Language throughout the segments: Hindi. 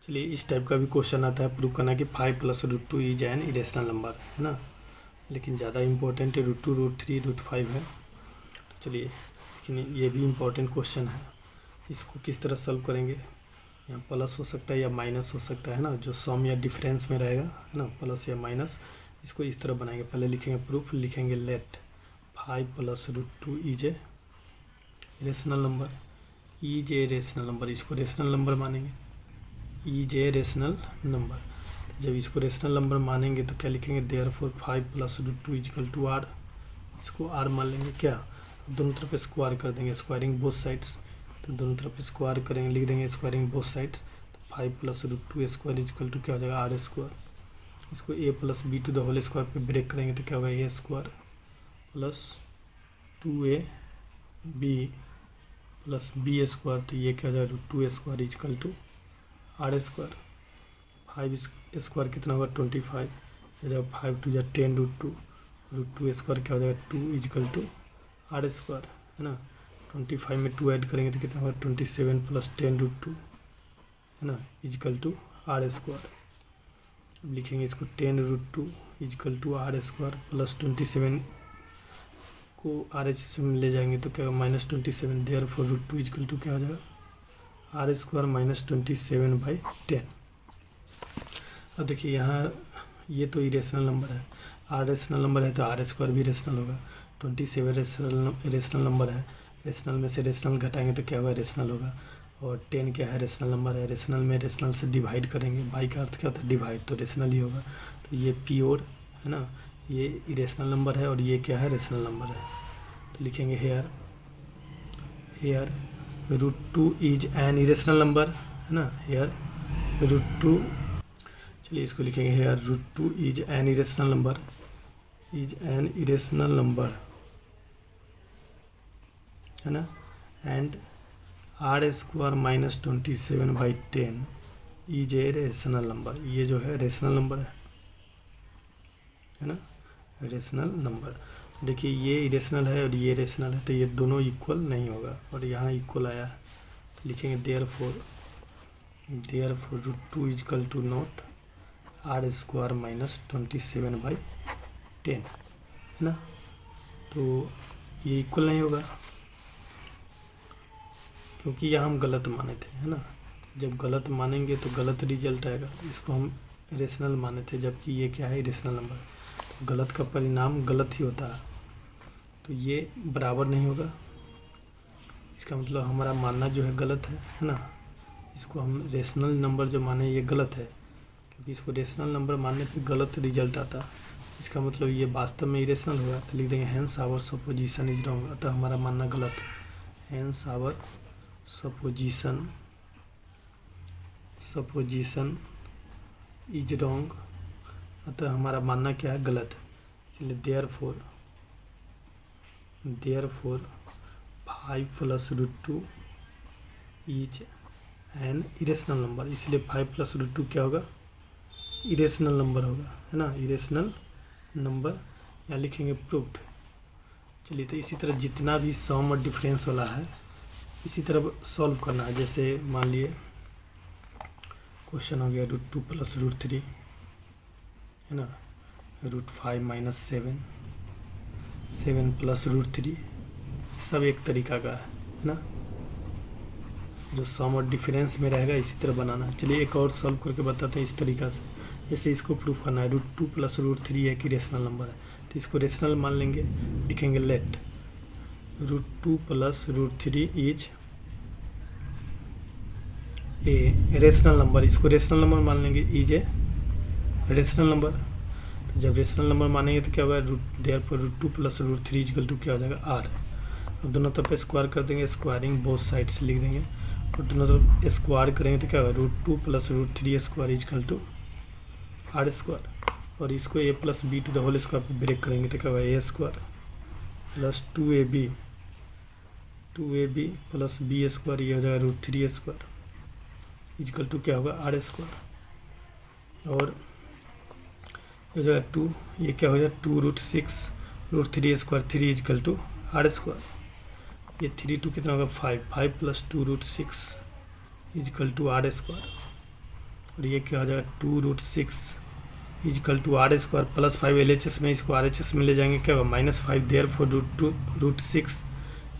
चलिए इस टाइप का भी क्वेश्चन आता है, प्रूव करना कि 5 + √2 इज एन इरेशनल नंबर, है ना। लेकिन ज़्यादा इम्पोर्टेंट है √2, √3, √5 है। तो चलिए, लेकिन ये भी इम्पोर्टेंट क्वेश्चन है। इसको किस तरह सॉल्व करेंगे? यहाँ प्लस हो सकता है या माइनस हो सकता है ना, जो सम या डिफरेंस में रहेगा, है ना, प्लस या माइनस। इसको इस तरह बनाएंगे, पहले लिखेंगे प्रूफ, लिखेंगे let 5 + √2 is a rational number. Is a rational number, इसको रेशनल नंबर मानेंगे, इज ए रेशनल नंबर। जब इसको रेशनल नंबर मानेंगे तो क्या लिखेंगे? Therefore 5 + √2 = r। इसको r मान लेंगे क्या, दोनों तरफ स्क्वायर कर देंगे, स्क्वायरिंग बोथ साइड्स। तो दोनों तरफ स्क्वायर करेंगे, लिख देंगे स्क्वायरिंग बोथ साइड्स। तो 5 + √2² = क्या हो जाएगा? r²। इसको a + b² पे ब्रेक करेंगे तो क्या होगा? a² + 2ab + b²। तो ये क्या हो जाएगा? √2² = r²। 5² कितना होगा? 25। जब 5 × 2 = 10 √2, √2² क्या हो जाएगा? 2 = r², है ना। 25 में 2 ऐड करेंगे तो कितना होगा? 27 + 10 √2, है ना, = r²। अब लिखेंगे इसको 10 √2 = r² + 27 को RH में ले जाएंगे तो क्या होगा? -27। देयरफॉर √2 क्या हो जाएगा? r² - 27/10। अब देखिए यहाँ ये तो इरेशनल नंबर है, r रेशनल नंबर है तो r² भी रेशनल होगा। 27 रेशनल नंबर है, रेशनल में से रेशनल घटाएंगे तो क्या होगा? रेशनल होगा। और 10 क्या है? रेशनल नंबर है, रेशनल में रेशनल से डिवाइड करेंगे, बाई का अर्थ क्या होता है? डिवाइड, तो रेशनल ही होगा। तो ये प्योर, है ना, ये इरेशनल नंबर है और ये क्या है? रेशनल नंबर है। तो लिखेंगे here √2 is an irrational number, है ना। हेयर √2, चलिए इसको लिखेंगे here √2 is an irrational number, है ना। And r² - 27/10 is a rational number. ये जो है रेशनल नंबर है ना, रेशनल नंबर। देखिए ये इरेशनल है और ये रेशनल है, तो ये दोनों इक्वल नहीं होगा, और यहाँ इक्वल आया है। तो लिखेंगे देयरफॉर √2 = नॉट r² - 27/10, है ना। तो ये इक्वल नहीं होगा क्योंकि यहाँ हम गलत माने थे, है ना। जब गलत मानेंगे तो गलत रिजल्ट आएगा। इसको हम रेशनल माने थे, जबकि ये क्या है? Irrational number. तो गलत का परिणाम गलत ही होता है, तो ये बराबर नहीं होगा। इसका मतलब हमारा मानना जो है गलत है ना। इसको हम रेशनल नंबर जो माने ये गलत है, क्योंकि इसको रेशनल नंबर मानने पे गलत रिजल्ट आता है। इसका मतलब ये वास्तव में इरेशनल होगा। तो लिख देंगे hence our supposition is wrong. अतः हमारा मानना गलत है। Hence our supposition is wrong. अतः हमारा मानना क्या है? गलत है। इसलिए therefore 5 + √2 is an irrational number. इसलिए 5 + √2 क्या होगा? इरेशनल नंबर होगा, है ना, इरेशनल नंबर। यहाँ लिखेंगे प्रूव्ड। चलिए, तो इसी तरह जितना भी सम और डिफरेंस वाला है इसी तरह सॉल्व करना है। जैसे मान लिए क्वेश्चन हो गया √2 + √3, है ना, √5 - 7 + √3, सब एक तरीका का है ना। जो सम और डिफरेंस में रहेगा इसी तरह बनाना है। चलिए एक और सॉल्व करके बताते हैं इस तरीका से। जैसे इसको प्रूफ करना है, √2 + √3 एक रेशनल नंबर है, तो इसको रेशनल मान लेंगे। लिखेंगे let √2 + √3 is a rational number. इसको रेशनल नंबर मान लेंगे, इज ए रेशनल नंबर। तो जब रेशनल नंबर मानेंगे तो क्या होगा? देयरफॉर √2 + √3 = क्या हो जाएगा? r। अब दोनों तरफ स्क्वायर कर देंगे, स्क्वायरिंग बोथ साइड्स लिख देंगे, और दोनों तरफ स्क्वायर करेंगे तो क्या होगा? √2 + √3² = r²। और इसको a + b² पे ब्रेक करेंगे तो क्या होगा? a² + 2ab + b², ये हो जाएगा √3² = क्या होगा? r²। और हो जाएगा 2, ये क्या हो जाएगा? 2 √6 √3² 3 = r²। ये 3 2 कितना होगा? 5 + 2 √6 = r²। और ये क्या हो जाएगा 2√6 is equal to r² plus 5 LHS में इसको RHS में ले जाएंगे, क्या होगा -5 there for √6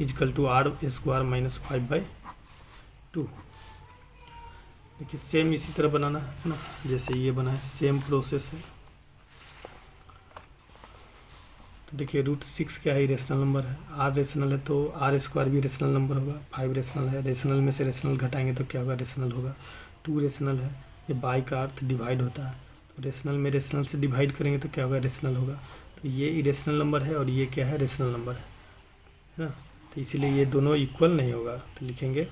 is equal to r² -5/2। देखिए सेम इसी तरह बनाना है ना, जैसे ये बना है सेम प्रोसेस है। तो देखिए √6 क्या है, रेशनल नंबर है, r रेशनल है तो r² भी रेशनल नंबर होगा, 5 रेशनल है, रेशनल में से रेशनल घटाएंगे तो क्या होगा रेशनल होगा, 2 रेशनल है, ये बाई का अर्थ डिवाइड होता है, तो रेशनल में रेशनल से डिवाइड करेंगे तो क्या होगा रेशनल होगा। तो ये इरेशनल नंबर है और ये क्या है रेशनल नंबर है ना, तो इसीलिए ये दोनों इक्वल नहीं होगा। तो लिखेंगे,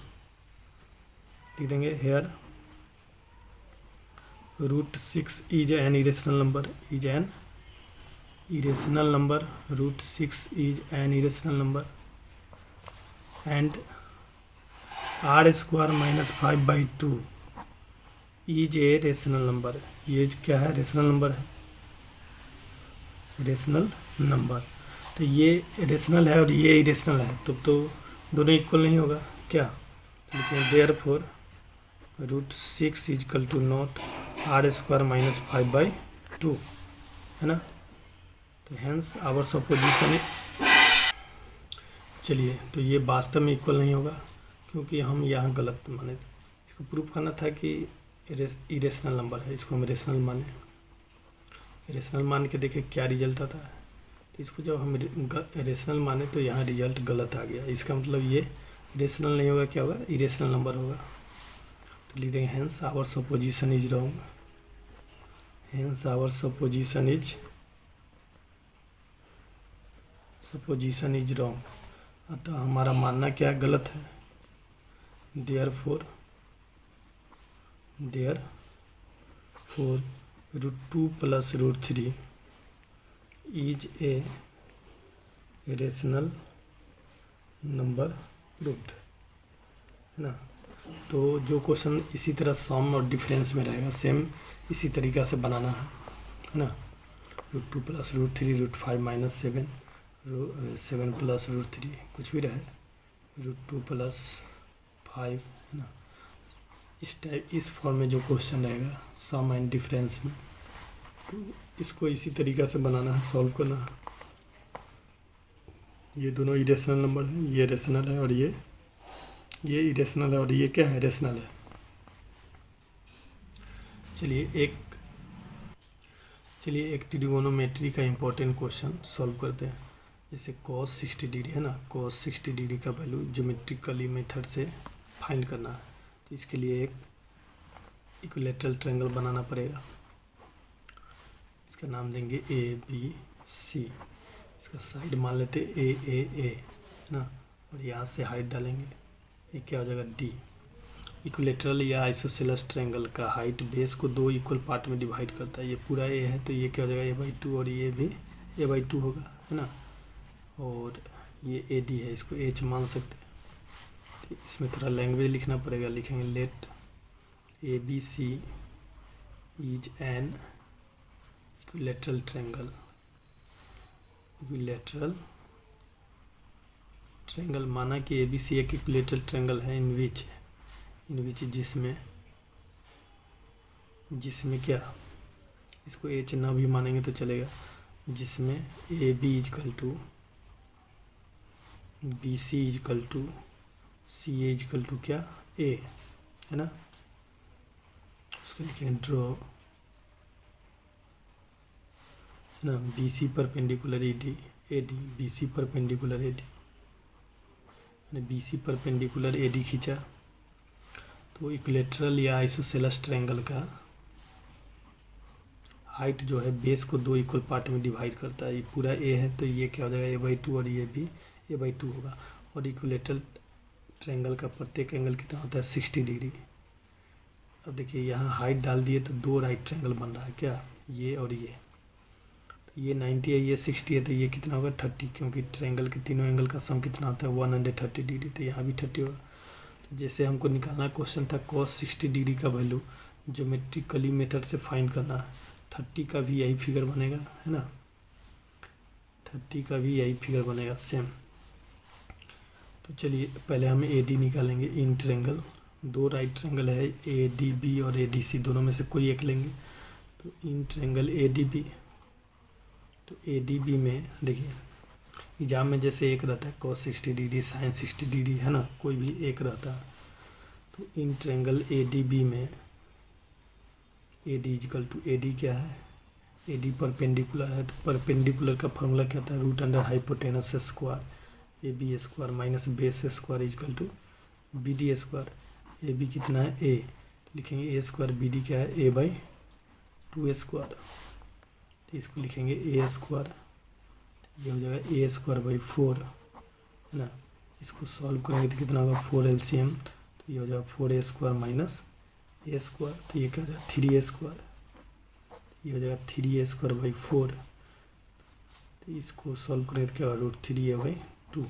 लिख देंगे here √6 is an irrational number, is an irrational number, √6 is an irrational number and r² -5/2 is a rational number। ये क्या है रेशनल नंबर है, रेशनल नंबर। तो ये रेशनल है और ये इरेशनल है, तो दोनों इक्वल नहीं होगा क्या, लेकिन therefore √6 is equal to not r² -5/2 है ना। तो हैंस आवर सपोजिशन, चलिए तो ये वास्तव में इक्वल नहीं होगा क्योंकि हम यहाँ गलत माने, इसको प्रूफ करना था कि इरेशनल नंबर है, इसको हम रेशनल माने, रेशनल मान के देखें क्या रिजल्ट आता है। तो इसको जब हम रेशनल माने तो यहाँ रिजल्ट गलत आ गया, इसका मतलब ये रेशनल नहीं होगा, क्या होगा इरेशनल नंबर होगा। तो लिख देंगे hence our supposition is wrong, hence our supposition is wrong, अतः हमारा मानना क्या गलत है। Therefore √2 + √3 is a rational number proved है ना। तो जो क्वेश्चन इसी तरह सम और डिफरेंस में रहेगा सेम इसी तरीक़ा से बनाना है ना। √2 + √3 √5 - 7 7 + √3 कुछ भी रहे, √2 + 5 है ना, इस टाइप इस फॉर्म में जो क्वेश्चन रहेगा सम एंड डिफरेंस में, तो इसको इसी तरीक़ा से बनाना है, सॉल्व करना है। ये दोनों इरेशनल नंबर हैं, ये रेशनल है और ये इरेशनल है और ये क्या है रेशनल है। चलिए एक ट्रिगोनोमेट्री का इम्पोर्टेंट क्वेश्चन सॉल्व करते हैं। जैसे cos 60 डिग्री है ना, cos 60 डिग्री का वैल्यू ज्योमेट्रिकली मेथड से फाइंड करना है। तो इसके लिए एक इक्विलैटरल ट्रायंगल बनाना पड़ेगा, इसका नाम देंगे ABC, इसका साइड मान लेते AAA है ना, और यहाँ से हाइट डालेंगे, ये क्या हो जाएगा D। इक्विलैटरल या आइसोसेलेस ट्रायंगल का हाइट बेस को 2 इक्वल पार्ट में डिवाइड करता है, ये पूरा A है तो ये क्या हो जाएगा A/2 और ये भी A/2 होगा है ना, और ये AD है, इसको H मान सकते हैं। तो इसमें थोड़ा लैंग्वेज लिखना पड़ेगा, लिखेंगे let ABC is an equilateral triangle, equilateral triangle माना कि ABC एक इक्विलैटरल ट्रायंगल है इन विच जिसमें क्या, इसको H ना भी मानेंगे तो चलेगा, जिसमें AB is equal to BC is equal to CA is equal to क्या A है ना। उसको लिखेंगे ड्रॉ है ना, BC perpendicular AD BC perpendicular AD, BC perpendicular AD खींचा तो इक्विलैटरल या आइसोसेलेस ट्रायंगल का हाइट जो है बेस को 2 इक्वल पार्ट में डिवाइड करता है, ये पूरा A है तो ये क्या हो जाएगा A/2 और ये भी A/2 होगा, और इक्विलैटरल ट्रायंगल का प्रत्येक एंगल कितना होता है 60 डिग्री। अब देखिए यहाँ हाइट डाल दिए तो 2 राइट ट्रायंगल बन रहा है क्या, ये और ये, तो ये 90 है ये 60 है तो ये कितना होगा 30, क्योंकि ट्रायंगल के तीनों एंगल का सम कितना होता है 130 डिग्री, तो यहाँ भी 30 होगा। तो जैसे हमको निकालना क्वेश्चन था cos 60 डिग्री का वैल्यू ज्योमेट्रिकली मेथड से फाइंड करना है, 30 का भी यही फिगर बनेगा है ना, 30 का भी यही फिगर बनेगा सेम। तो चलिए पहले हम AD निकालेंगे इन ट्रायंगल दो राइट ट्रायंगल है ए डी बी और ए डी सी, दोनों में से कोई एक लेंगे। तो in triangle A D B, तो ए डी बी में देखिए एग्जाम में जैसे एक रहता है cos 60 डिग्री sin 60 डिग्री है ना, कोई भी एक रहता है। तो in triangle A D B में A D equal to A D क्या है, ए डी परपेंडिकुलर है। तो परपेंडिकुलर का फॉर्मूला क्या होता है, root under hypotenuse square A B square minus base square is equal to B D square. A B कितना है ए, तो लिखेंगे ए स्क्वायर, बी डी क्या है ए बाई 2 स्क्वायर, तो इसको लिखेंगे ए स्क्वायर, ये हो जाएगा ए स्क्वायर बाई 4 है ना। इसको सॉल्व करेंगे तो कितना होगा 4 LCM, तो ये हो जाएगा 4a स्क्वायर माइनस ए स्क्वायर, तो ये क्या हो जाएगा 3a स्क्वायर, ये हो जाएगा 3a स्क्वायर बाई 4। तो इसको सॉल्व करेंगे तो क्या होगा रूट 3a बाई 2।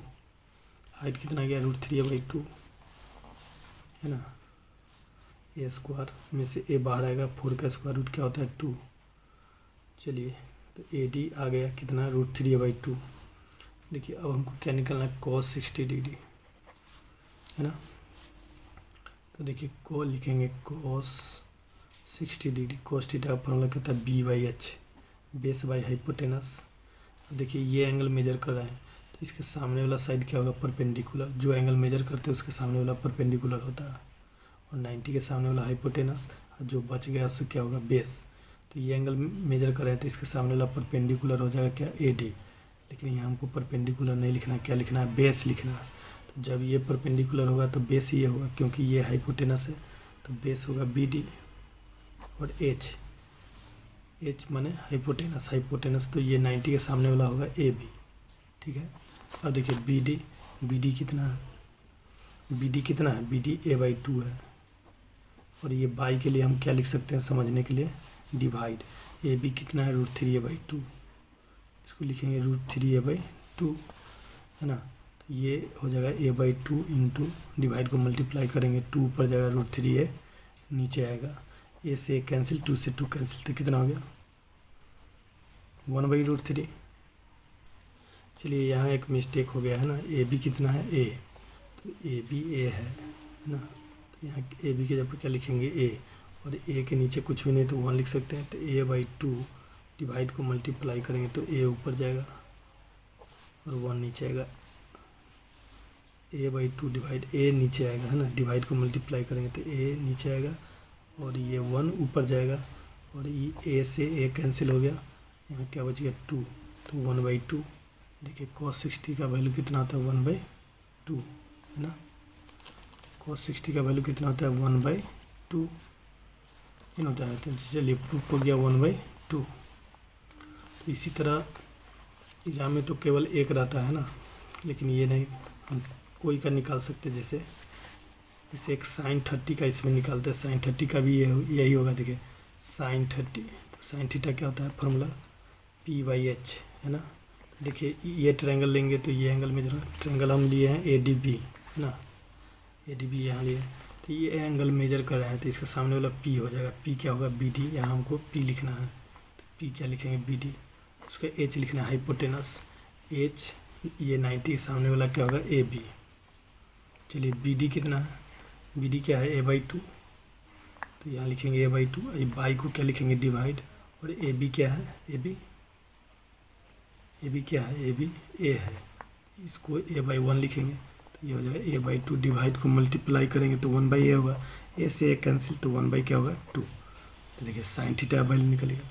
हाइट कितना गया रूट 3a बाई 2 है ना। ए स्क्वायर में से ए बाहर आएगा, 4 का स्क्वायर रूट क्या होता है 2। चलिए तो ए डी आ गया कितना रूट 3a बाई 2। देखिए अब हमको क्या निकालना है cos 60 डिग्री है ना। तो देखिए को लिखेंगे cos 60 डिग्री, cos थीटा का फॉर्मूला कहता है B by H, base by hypotenuse. देखिए ये एंगल मेजर कर रहा है, तो इसके सामने वाला साइड क्या होगा परपेंडिकुलर, जो एंगल मेजर करते हैं उसके सामने वाला परपेंडिकुलर होता है, और 90 के सामने वाला हाइपोटेनस, और जो बच गया उससे क्या होगा बेस। तो ये एंगल मेजर कर रहे हैं तो इसके सामने वाला परपेंडिकुलर हो जाएगा क्या ए डी, लेकिन यहाँ हमको परपेंडिकुलर नहीं लिखना है, क्या लिखना है बेस लिखना है। तो जब ये परपेंडिकुलर होगा तो बेस ये होगा, क्योंकि ये हाइपोटेनस है तो बेस होगा बी डी, और एच, एच माने हाइपोटेनस, हाइपोटेनस तो ये 90 के सामने वाला होगा ए बी, ठीक है। अब देखिए बी डी, बी डी कितना है, बी डी कितना है, बी डी ए बाई 2 है, और ये बाई के लिए हम क्या लिख सकते हैं समझने के लिए डिवाइड, ए बी कितना है रूट 3a बाई 2, इसको लिखेंगे रूट 3a बाई 2 है ना। तो ये हो जाएगा a बाई 2 इंटू डिवाइड को मल्टीप्लाई करेंगे, 2 ऊपर जाएगा रूट 3a नीचे आएगा, a से कैंसिल 2 से 2 कैंसिल, तो कितना हो गया 1 बाई रूट 3। चलिए यहाँ एक मिस्टेक हो गया है ना, ए बी कितना है a, तो ए बी ए है ना, तो यहाँ ए बी के जगह क्या लिखेंगे a, और ए के नीचे कुछ भी नहीं तो 1 लिख सकते हैं। तो a बाई 2 डिवाइड को मल्टीप्लाई करेंगे तो a ऊपर जाएगा और 1 नीचे आएगा, a बाई 2 डिवाइड a नीचे आएगा है ना, डिवाइड को मल्टीप्लाई करेंगे तो a नीचे आएगा और ये 1 ऊपर जाएगा, और ये a से a कैंसिल हो गया, यहाँ क्या बच गया 2, तो 1 बाई 2। देखिए cos 60 का वैल्यू कितना होता है 1 बाई 2 है ना, cos 60 का वैल्यू कितना होता है 1 बाई 2 होता है। तो चलिए प्रूफ हो गया 1 बाई 2। तो इसी तरह एग्जाम में तो केवल एक रहता है ना, लेकिन ये नहीं, हम कोई का निकाल सकते, जैसे एक sin 30 का इसमें निकालते हैं, sin 30 का भी यही होगा। देखिए sin 30, तो sin थीटा क्या होता है फॉर्मूला p बाई एच है ना। देखिए ये ट्रायंगल लेंगे तो ये एंगल में जो ट्रायंगल हम लिए हैं ए डी बी है ना, ए डी बी यहाँ लिए, तो ये एंगल मेजर कर रहा है तो इसका सामने वाला p हो जाएगा, p क्या होगा बी डी, यहाँ हमको p लिखना है तो p क्या लिखेंगे बी डी, उसका h लिखना है हाइपोटेनस, h ये 90 के सामने वाला क्या होगा ए बी। चलिए बी डी कितना है, बी डी क्या है a बाई 2, तो यहाँ लिखेंगे a बाई 2, ये बाई को क्या लिखेंगे डिवाइड, और ए बी क्या है ए बी क्या है ए बी ए है, इसको a बाई 1 लिखेंगे, ये हो जाएगा a बाई 2 डिवाइड को मल्टीप्लाई करेंगे तो 1 बाई ए होगा, a से a कैंसिल तो 1 बाई क्या होगा 2। तो देखिए साइन थीटा वैल्यू निकलेगा।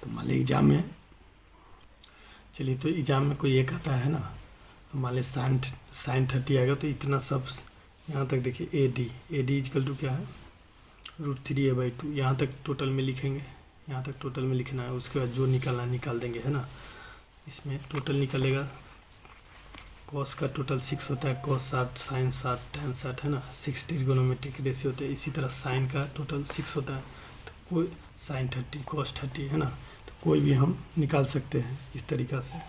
तो मान लीजिए एग्जाम में, चलिए तो एग्जाम में कोई एक आता है ना, मान लीजिए साइन 30 आएगा, तो इतना सब यहाँ तक देखिए ए डी इजकल टू क्या है रूट 3a बाई 2, यहाँ तक टोटल में लिखेंगे, यहाँ तक टोटल में लिखना है, उसके बाद जो निकालना निकाल देंगे है ना। इसमें टोटल निकलेगा, कॉस का टोटल 6 होता है, कॉस 7 साइन 7 tan 7 है ना, 6 ट्रिगोनोमेट्रिक रेशियो होते हैं। इसी तरह साइन का टोटल 6 होता है, तो कोई साइन 30 कॉस 30 है ना, तो कोई भी हम निकाल सकते हैं इस तरीक़ा से।